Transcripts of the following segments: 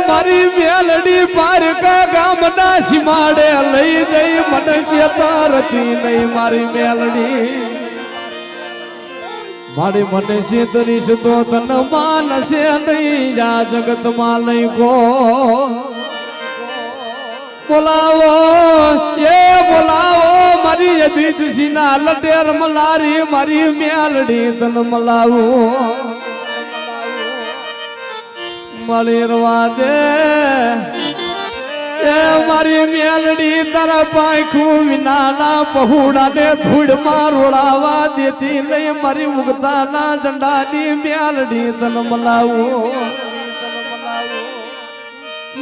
મારી મેલડી પારકા ગામના સીમાડે લઈ જઈ મને શેતારતી નહીં મારી મેલડી મારી મને શેતરીશ તો તન માનશે નહીં આ જગતમાં લઈ ગો બોલાવો મારી યદિત સિના લટેર મલારી મારી મેલડી તન મલાવો મળી રવા દે મારી મેલડી તારા પાંખું વિનાના પહોળા ને ધૂળમાં રોડાવા દેતી લઈ મારી ઉગતાના ઝંડાની મેલડી તન મલાવો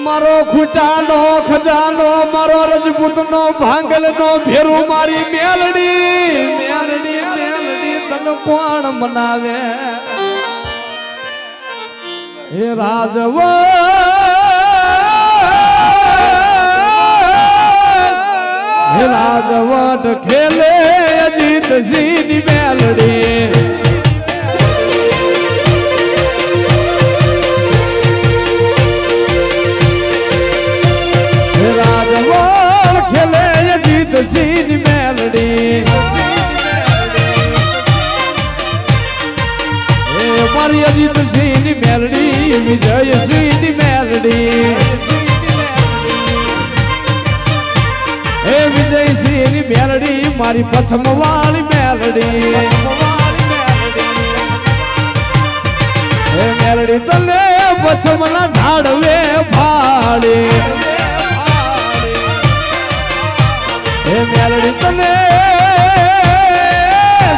મારો ખૂટાનો ખજાનો મારો રજપૂતનો ભાંગલનો ભેરું મારી મેલડી તન કોણ મનાવે હે રાજવટ ખેલે અજીત સિંહની મેલડી રાજવટ ખેલે અજીત સિંહની મેલડી મારી અજીત સિંહની મેલડી વિજય સિંહની મેલડી હે વિજય સિંહની મેલડી મારી પછમ વાળી મેલડી હે મેલડી તને પછમના ઝાડવે ભાડે હે મેલડી તને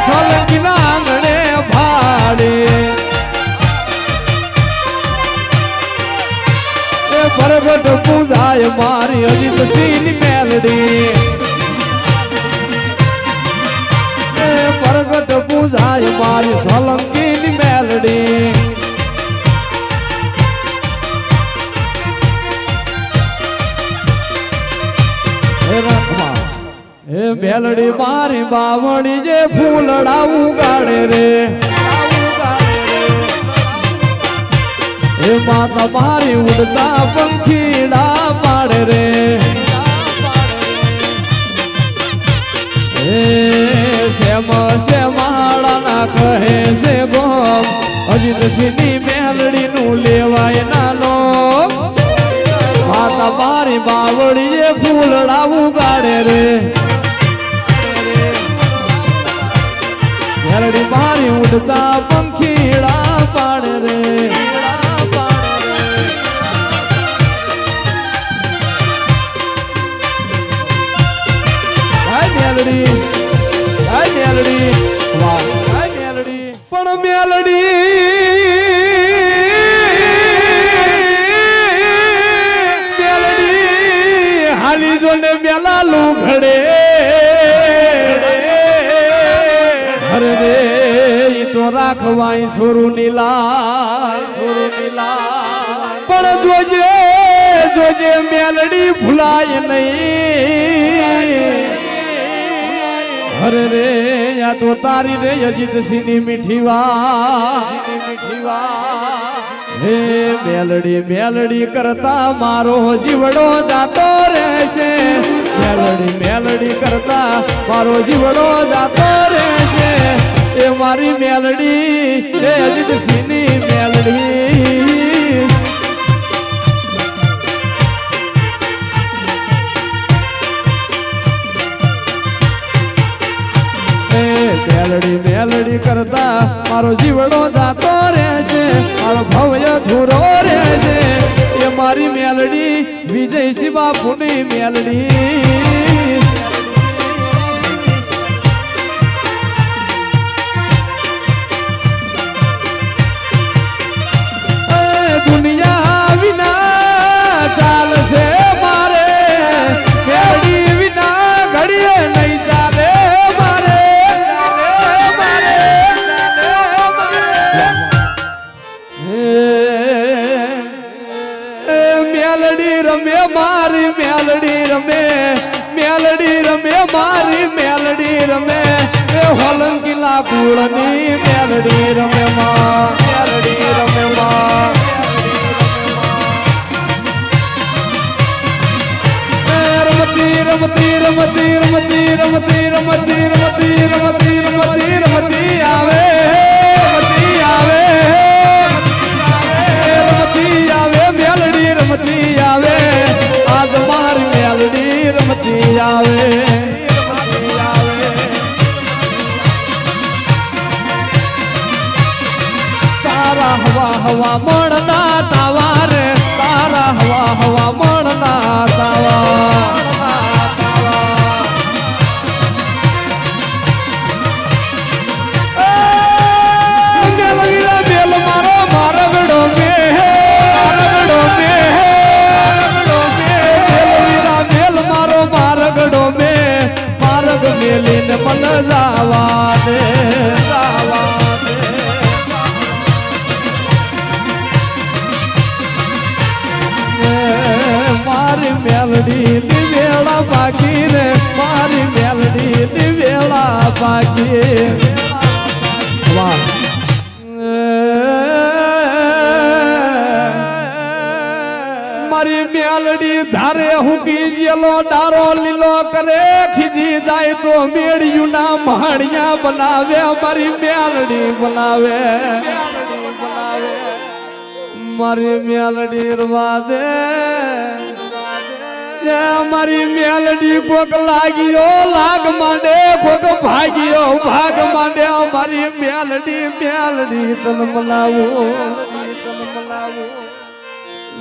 સોલંકીના આંગણે ભાડે પ્રગટ પૂજાય મારી અજીત સિંહની મેલડી પ્રગટ પૂજાય મારી સોલંકીની મેલડી હે મેલડી મારી બાવણી જે ફૂલડા ઉગાડે રે હે માતા મારી ઉડતા પંખીડા પાડે રે હે શ્યામાળાના કહે છે ગોમ અજીત સિંહની મેલડી નું લેવાય નાનો માતા મારી બાવળીએ ફૂલડા ઉગાડે રે મેલડી મારી ઉડતા પંખીડા પાડે રે મેલડી વાહ મેલડી પણ મેલડી હાલી જોને મેલા લુઘડે અરે રે ઈ તો રાખવાય છોરું નીલા પણ જોજે મેલડી ભૂલાય નહીં અરે રે યા તો તારી રે અજીત સિંહની મીઠી વાત હે મેલડી કરતા મારો જીવડો જાતો રહેશે મેલડી કરતા મારો જીવડો જાતો રહેશે એ મારી મેલડી રે અજીત સિંહની મેલડી મેલડી કરતા મારો જીવડો જાતો રહેશે મારો ભવ્ય ધૂરો રહેશે એ મારી મેલડી વિજય સિંહ બાપુની મેલડી દુનિયા વિના ચાલશે મારે મેલડી વિના ઘડીએ નહીં ચાલે મેલડી રમે મારી મેલડી રમે મારી મેલડી રમે એ હોલંકીલા કુળની મેલડી રમે માં મેલડી રમે માં રમતી રમતી રમતી રમતી રમતી રમતી રમતી રમતી રમતી રમતી આવે રમતી આવે રમતી આવે મેલડી રમતી આવે આજ મારી મેલડી રમતી આવે તારા હવા હવા મળના તાવા રે તારા હવા હવા મળના તાવા મેલીને મન જાવા દે જાવા દે મારી મેલડી ની વેળા બાકી રે મારી મેલડી ની વેળા બાકી વાહ મારી મેલડી ધારે હુકી જેલો ડારો લીલો કરે ખીજી જાય તો મેળિયું ના મહાણિયા બનાવે મારી મેલડી બનાવે મારી મેલડી રવા દે મારી મેલડી કોક લાગ્યો લાગ માંડે કોક ભાગ્યો ભાગ માંડે મારી મેલડી મેલડી તન મનાવો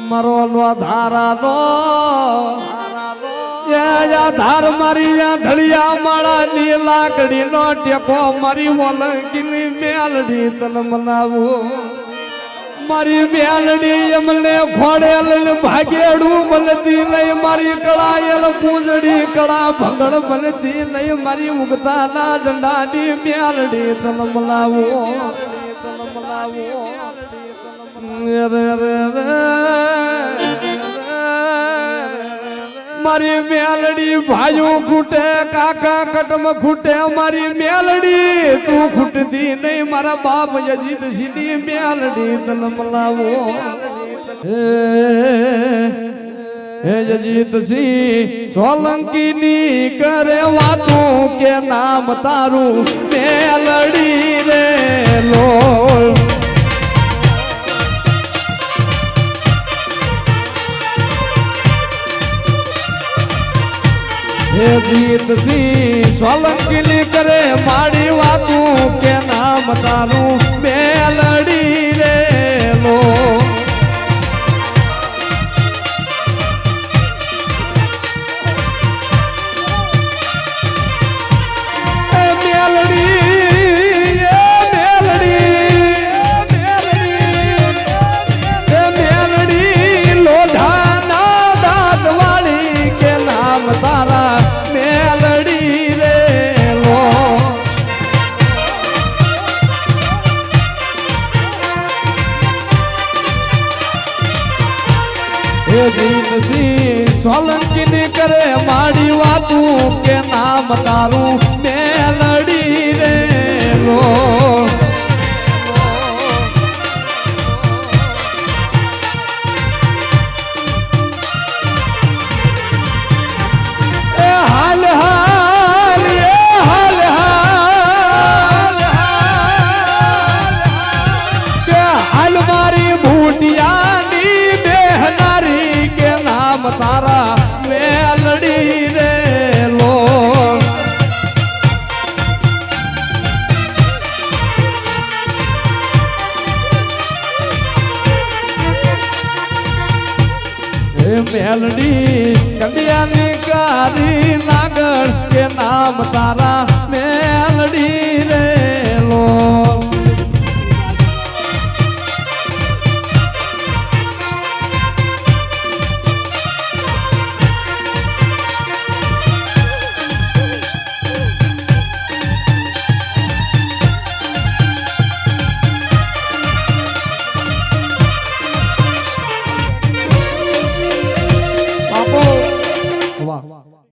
મારો નો ધારાનો ધાર મારી ઢળિયા માળા ની લાકડી નો ટેકો મારી ઓલંગી મેલડી તન મનાવું મારી મેલડી એમને ઘોડેલ ભાગેડું મળતી નહીં મારી કળાયેલ પૂંજડી કળા ભંગડ મળતી નહીં મારી ઉગતા ના ઝંડાની મેલડી તન મનાવું તન મનાવું મારી મેલડી ભાઈઓ ખૂટે કાકા કટમ ખૂટે મારી મેલડી તું ખૂટતી નહીં મારા બાપ યજીત સીધી મેલડી તન મલાવો હે યજીત સિંહ સોલંકી ની કરે વાતું કે નામ તારું મેલડી રે લો હે જીત સિંહ સોલંકી કરે મારી વાતું કે નામ તારું મેલડી રે લો સોલંકી ની કરે મારી વાતું કે નામ તારું મેલડી રે લો હાલ હાલ હાલ હાલ હાલ મારી ભૂટિયાની બેહનારી કે નામ તારા મેલડી રે લો મેલડી કંડિયાની કારી નાગર કે નામ તારા